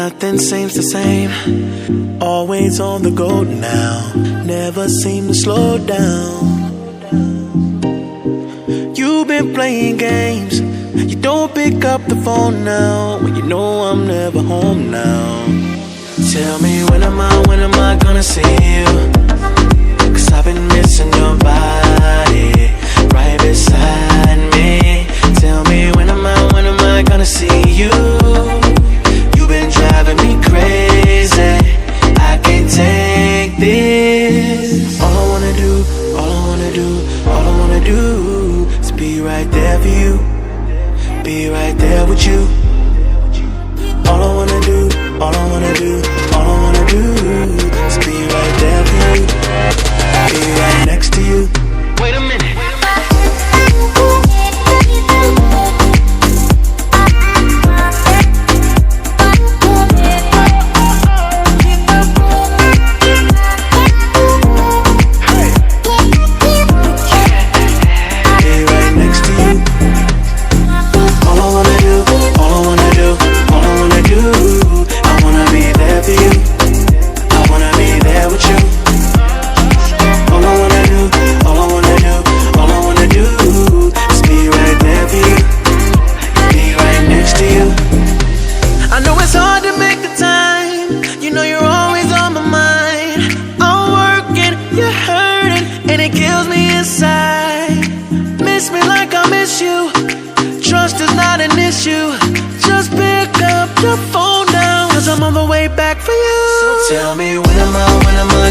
nothing seems the same. Always on the go now, never seem to slow down. You've been playing games, you don't pick up the phone now, when you know I'm never home now. Tell me when am I gonna see you? 'Cause I've been missing your body right beside me. Tell me when am I gonna see you? You've been driving me crazy, I can't take this. All I wanna do is be right there for you, be right there with you. All I wanna do is be right there for you, be right next to you. Wait a minute. Tell me when am I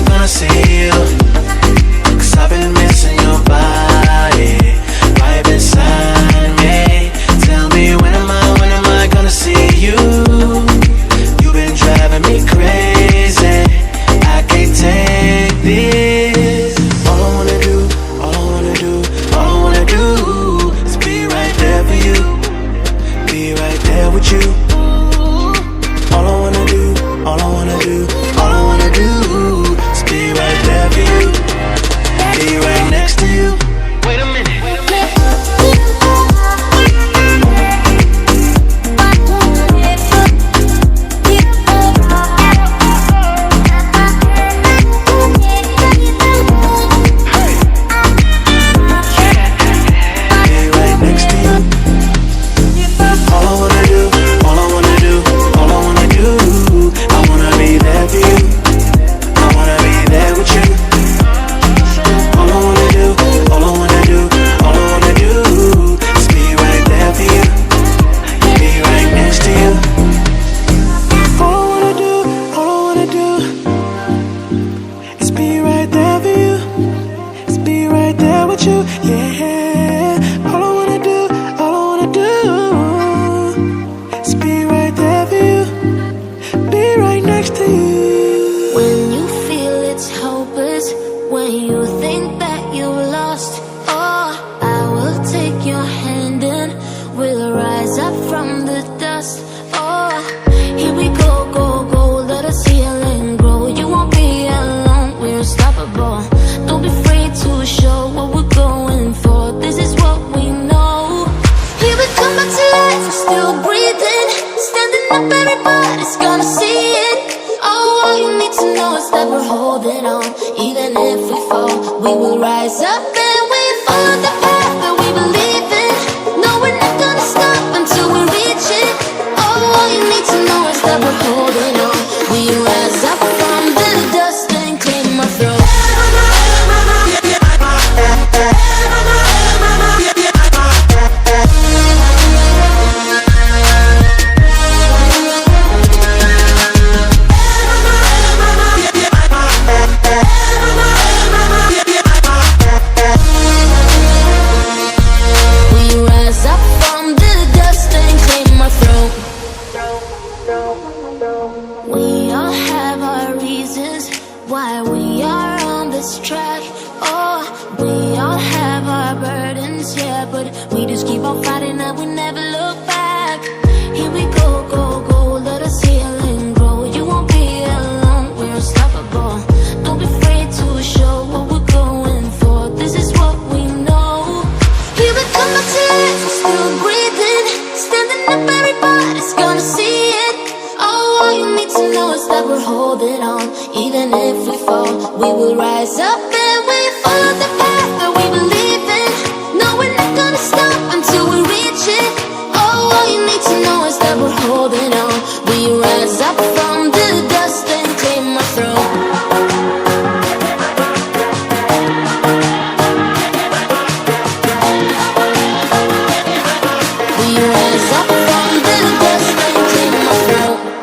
gonna see you? 'Cause I've been missing your body right beside me. Tell me when am I gonna see you? You've been driving me crazy, I can't take this. All I wanna do is be right there for you, be right there with you. All I wanna do is be right there for you, be right next to you. Wait a minute. Still breathing, standing up, everybody's gonna see it. Oh, all you We will rise up and we follow the path that we believe in. No, we're not gonna stop until we reach it. Oh, all you need to know is that we're holding on. We rise up from the dust and claim our throne. We rise up from the dust and claim our throne.